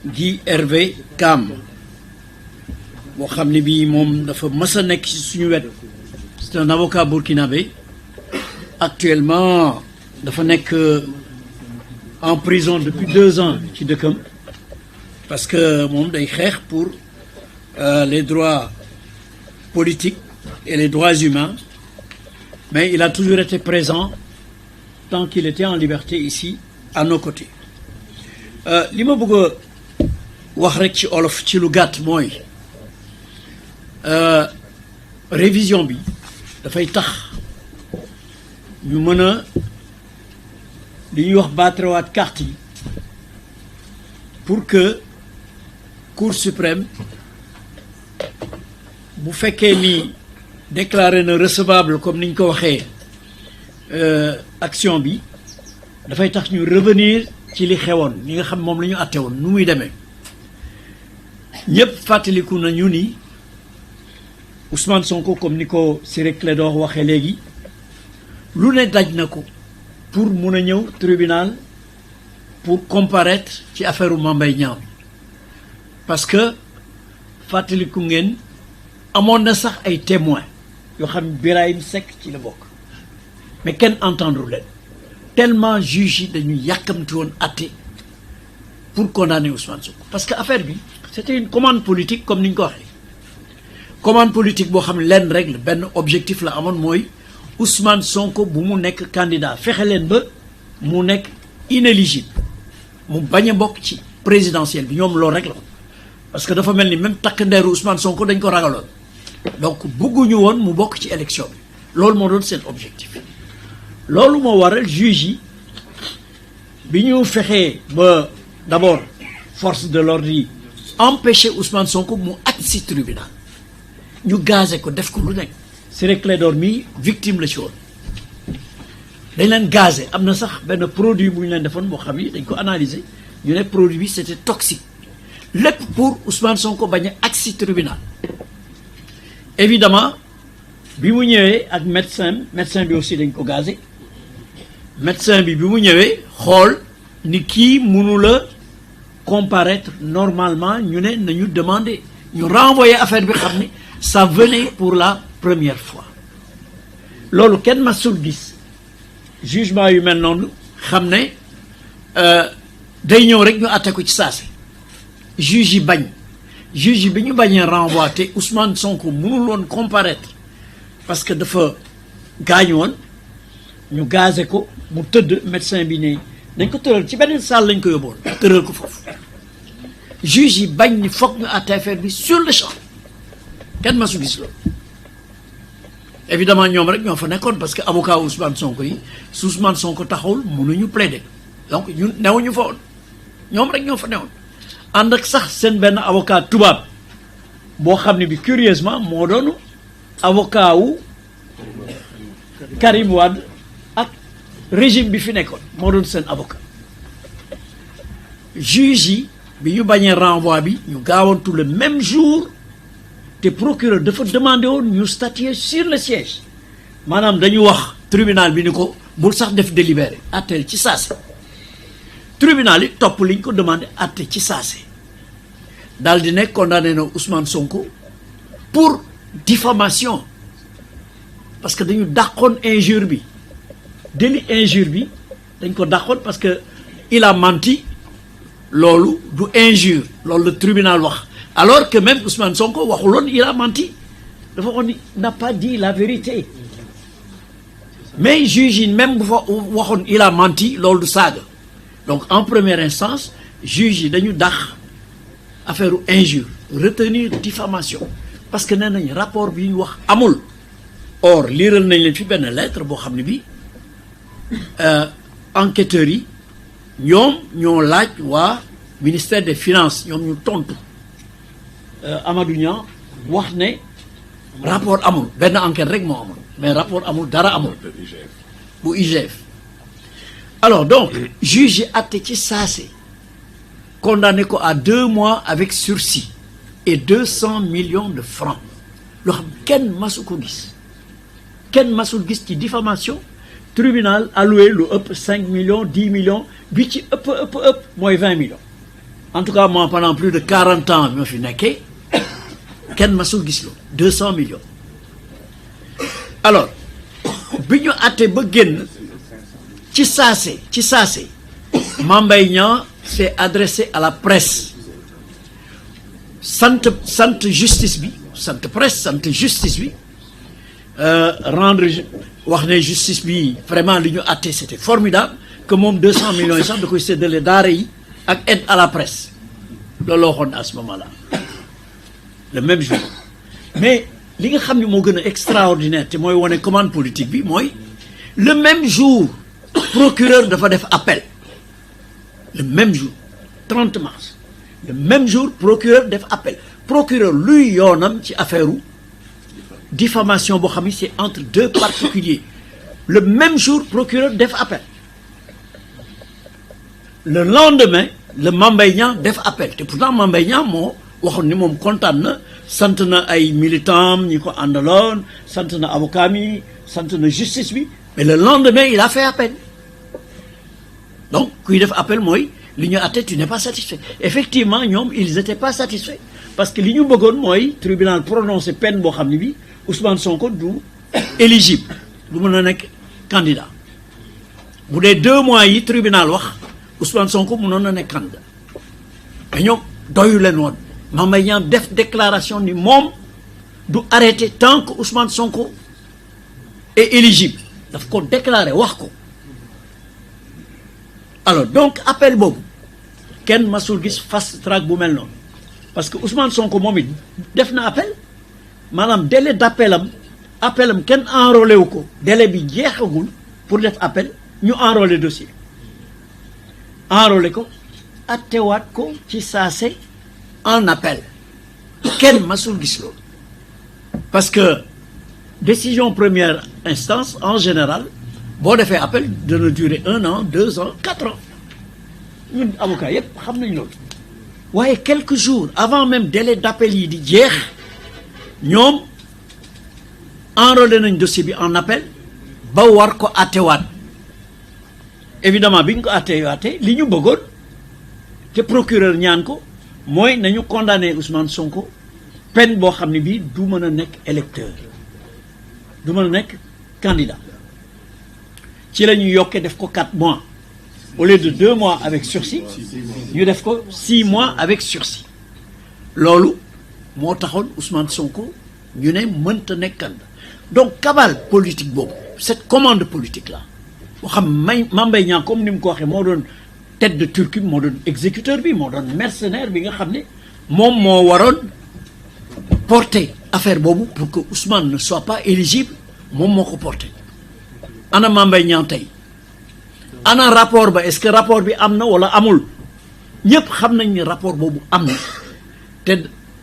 Guy Hervé Kam boo xam ne bii moom dafa mës a nekk ci suñu wet. C'est un avocat burkinabé actuellement dafa nekk en prison depuis 2 ans ci dëkkam parce que moom day xeex pour les droits politiques et les droits humains, mais il a toujours été présent tant qu'il était en liberté ici à nos côtés. Li ma bëgg a wax rek ci olof ci lu gàtt mooy révision bi dafay tax ñu mën a li ñuy wax baatrewaat carte yi pour que Cour suprême bu fekkee ni déclaré na recevable comme ni ñu ko waxee action bi dafay tax ñu revenir ci li xewoon li nga xam moom la ñu àtte woon nu muy demee ñëpp fàttaliku nañu ni Ousmane Sonko comme ni ko Ciré Clédor waxee léegi lu ne daj na ko pour mun a ñëw tribunal pour comparaître ci affaire Mame Mbaye Niang bi parce que fàttaliku ngeen amoon na sax ay témoins yoo xam Birahim Seck ci la bokk mais kenn entendre leen tellement juge yi dañuy yàkkamti woon àtte pour condamner Ousmane Sonko parce que affaire bi c'était une commande politique comme ni ñu ko waxee commande politique boo xam ne lenn rek la benn objectif la amoon mooy Ousmane Sonko bu mu nekk candidat fexe leen ba mu nekk inéligible mu bañ a bokk ci présidentielle bi ñoom loolu rek la parce que dafa mel ni même takk ndeeru Ousmane Sonko dañ ko ragaloon donc bëgguñu woon mu bokk ci élection bi loolu moo doon seen objectif loolu moo waral juge yi bi ñu fexee ba d'abord force de l'ordre yi empêcher Ousmane Sonko mu agsi ci tribunal ñu gazé ko def ko lu nekk Ciré Clédor mi victime la ci woon dañ leen gazé am na sax benn produit bu ñu leen defoon boo xam ni dañ ko analyser ñu ne produit bi c'était toxique lépp pour Ousmane Sonko bañ a agsi ci tribunal évidemment bi mu ñëwee ak médecin bi aussi dañ ko gazé médecin bi mu ñëwee xool ni kii mënu la comparaître normalement ñu ne nañu demander ñu renvoyer affaire bi xam ni ça venait pour la première fois loolu kenn masul gis jugement yu mel noonu xam ne day ñëw rek ñu àtte ko ci saasi juge yi bañ juge yi bi ñu bañee renvoi te Ousmane Sonko mënul woon comparaître parce que dafa gaañu woon ñu gazé ko mu tëdd médecin bi ne dañ ko tëral ci beneen salle lañ ko yóbboon tëral ko foofu juge yi bañ ni foog ñu àtte affaire bi sur le champ kenn masu gis loolu évidemment ñoom rek ñoo fa nekkoon parce que avocat Ousmane Sonko yi su Ousmane Sonko taxawul mënuñu plaider donc ñun newuñu fa woon ñoom rek ñoo fa newoon ànd ak sax seen benn avocat tubaab boo xam ne bi curieusement moo doon avocat wu Karim Wade ak régime bi fi nekkoon moo doon seen avocat juge yi bi ñu bañee renvoi bi ñu gaawantu le même jour te procureur dafa demandé woon ñu statuer sur le siège maanaam dañu wax tribunal bi ni ko bul sax def délibéré atteel ci saase tribunal yi topp liñ ko demandé atte ci saase daal di nekk condamné na Ousmane Sonko pour diffamation parce que dañu dàqoon injure bi délit injure bi dañ ko dàqoon parce que il a menti loolu du injure loolu le tribunal wax alors que même Ousmane Sonko waxuloon il a menti dafa waxoon ni n'a pas dit la vérité mais juge yi même bu fa waxoon il a menti loolu du saaga donc en première instance juge yi dañu dàq affaire injure retenir diffamation parce que nee nañ rapport bi ñu wax amul or liiral nañ leen fi benn lettre boo xam ne bi enquêteurs yi ñoom ñoo laaj waa ministère des finances ñoom ñu tontu Amadou Niang wax ne rapport amul benn enquête rek moo amul mais rapport amul dara amul bu IGF alors donc juge yi àtte ci saase condamné ko à 2 mois avec sursis et 200 millions de francs loo xam kenn masu ko gis kenn masul gis ci diffamation tribunal alloué lu ëpp 5 millions 10 millions bi ci ëpp mooy 20 millions en tout cas moi pendant plus de 40 ans bi ma fi nekkee kenn masul gis loolu 200 millions alors bi ñu àtte ba génn ci saase Mame Mbaye Niang s'est adressé à la presse sant justice bi sant presse sant justice bi rendre wax ne justice bi vraiment li ñu àtte c'était formidable que moom 200 millions yi sax da koy séddale daara yi ak aide à la presse loolu la waxoon à ce moment-là le même jour mais li nga xam ne moo gën a extraordinaire te mooy wane commande politique bi mooy le même jour procureur dafa def appel le même jour 30 mars le même jour procureur def appel procureur luy yoonam ci affaire u diffamation boo xam ne c'est entre deux particuliers le même jour procureur def appel le lendemain le Mame Mbaye Niang def appel te pourtant Mame Mbaye Niang moo waxoon ni moom kontaan na sant na ay militants ñi ko àndaloon sant na avocat mi sant na justice bi mais le lendemain il a fait appel donc kuy def appel mooy li ñu àtte tu n'es pas satisfait effectivement ñoom ils étaient pas satisfaits parce que li ñu bëggoon mooy tribunal prononcé peine boo xam ne bi Ousmane Sonko du éligible du mën a nekk candidat bu dee 2 mois yi tribunal wax Ousmane Sonko mënoon na nekk candidat mais ñoom doyu leen woon Mame Mbaye Niang def déclaration ni moom du arrêté tant que Ousmane Sonko est éligible daf ko déclaré wax ko alors donc appel boobu kenn masul gis fast track bu mel noonu parce que Ousmane Sonko moom it def na appel maanaam délai d'appel am kenn enrôlé wu ko délai bi jeexagul pour def appel ñu enrôlé dossier enrôlé ko attewaat ko ci saase en appel kenn masul gis loolu parce que décision première instance en général boo defee appel dana durer 1 an 2 ans 4 ans ñun avocat yépp xam nañ loolu waaye quelques jours avant même délai d'appel yi di jeex ñoom enrôlé nañ dossier bi en appel ba war ko attewaat évidemment bi ñu ko attewaatee li ñu bëggoon te procureur ñaan ko mooy nañu condamné Ousmane Sonko peine boo xam ne bii du mën a nekk électeur du mën a nekk candidat ci la ñu yokkee def ko 4 mois au lieu de 2 mois avec sursis ñu def ko 6 mois avec sursis loolu moo taxoon Ousmane Sonko ñu ne mënta nekk candidat donc cabale politique boobu cette commande politique là boo xam Mame Mbaye Niang comme ni mu ko waxee moo doon tête de turc moo doon exécuteur bi moo doon mercenaire bi nga xam ne moom moo waroon porter affaire boobu pour que Ousmane ne soit pas éligible moom moo ko porter ana Mame Mbaye Niang tey ana rapport ba est-ce que rapport bi am na wala amul ñëpp xam nañ ni rapport boobu am na te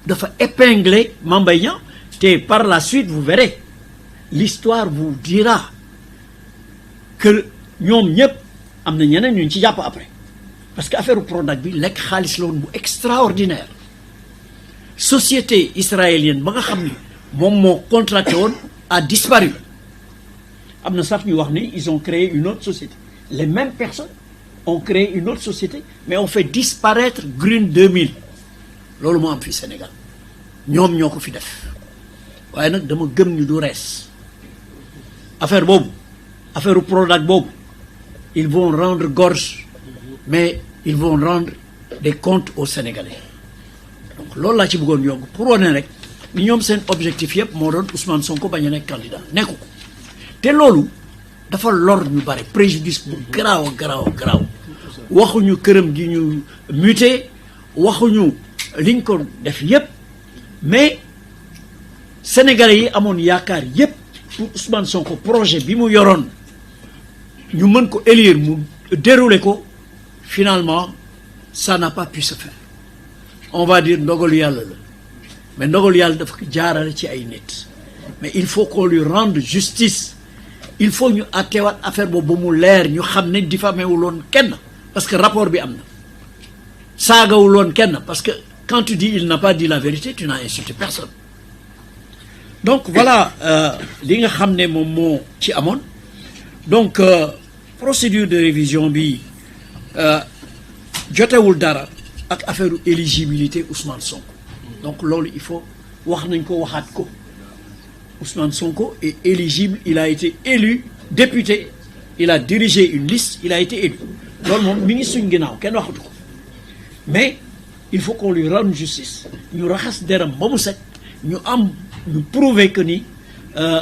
dafa épingler Mame Mbaye Niang te par la suite vous verrez l'histoire vous dira que ñoom ñëpp am na ñeneen ñu ci jàpp après parce que affaire Prodac bi lekk xaalis la woon bu extraordinaire société israélienne ba nga xam ni moom moo contracté woon a disparu am na sax ñu wax ni ils ont créé une autre société les mêmes personnes ont créé une autre société mais ont fait disparaître Green 2000 loolu moo am fii Sénégal ñoom ñoo ko fi def waaye nag dama gëm ni du rees affaire boobu affaire Prodac boobu ils vont rendre gorge mais ils vont rendre des comptes aux Sénégalais donc loolu laa ci bëggoon yokk pour wane rek ni ñoom seen objectif yëpp moo doon Ousmane Sonko bañ a nekk candidat nekku ko te loolu dafa lor ñu bare préjudice bu garaaw waxuñu këram gi ñu muté waxuñu liñ ko def yëpp mais Sénégalais yi amoon yaakaar yëpp pour Ousmane Sonko projet bi mu yoroon ñu mën ko élire mu dérouler ko finalement ça n'a pas pu se faire on va dire ndogalu yàlla la mais ndogalu yàlla dafa ko jaarale ci ay nit mais il faut qu'on lui rende justice il faut ñu atteewaat affaire boobu ba mu leer ñu xam ne diffamé wuloon kenn parce que rapport bi am na saagawuloon kenn parce que quand tu dis il n'a pas dit la vérité tu n'as insulté personne donc voilà li nga xam ne moom moo ci amoon donc procédure de révision bi jotewul dara ak affaire éligibilité Ousmane Sonko. Donc loolu il faut wax nañ ko waxaat ko Ousmane Sonko est éligible, il a été élu député, il a dirigé une liste, il a été élu. loolu moom mi ngi suñ ginnaaw kenn waxatu ko mais il faut qu'on lui rende justice ñu raxas deram ba mu set ñu prouver que ni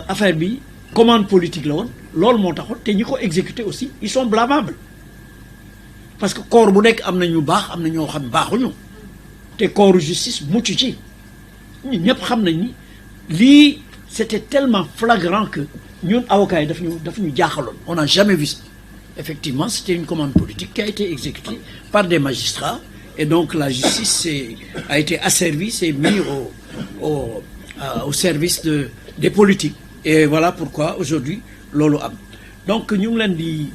affaire bi commande politique la woon loolu moo taxoon te ñi ko exécuter aussi ils sont blâmables parce que corps bu nekk am na ñu baax am na ñoo xam baaxuñu te corps justice mucc ci ñun ñëpp xam nañ ni lii c'était tellement flagrant que ñun avocats yi daf ñu jaaxaloon on n'a jamais vu ça. Effectivement, c'était une commande politique qui a été exécutée par des magistrats et donc la justice a été asservie, s'est mise au service des politiques. Et voilà pourquoi aujourd'hui loolu am donc ñu ngi leen di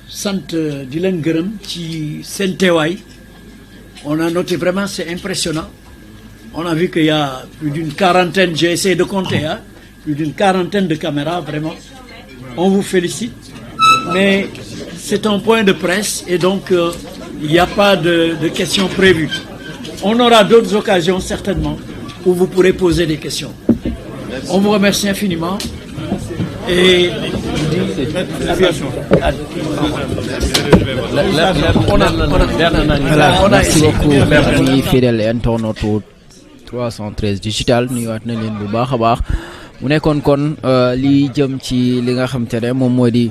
sant di leen gërëm ci seen teewaay. On a noté vraiment, c'est impressionnant. On a vu qu'il y a plus d'une quarantaine, j'ai essayé de compter, plus d'une quarantaine de caméras, vraiment. On vous félicite. Mais c'est un point de presse et donc il n'y a pas de questions prévues. On aura d'autres occasions certainement où vous pourrez poser des questions. On vous remercie infiniment et merci beaucoup amis fidèles internautes 313 digital nuyuwaat na leen bu baax a baax mu nekkoon kon li jëm ci li nga xam te ne moom moo di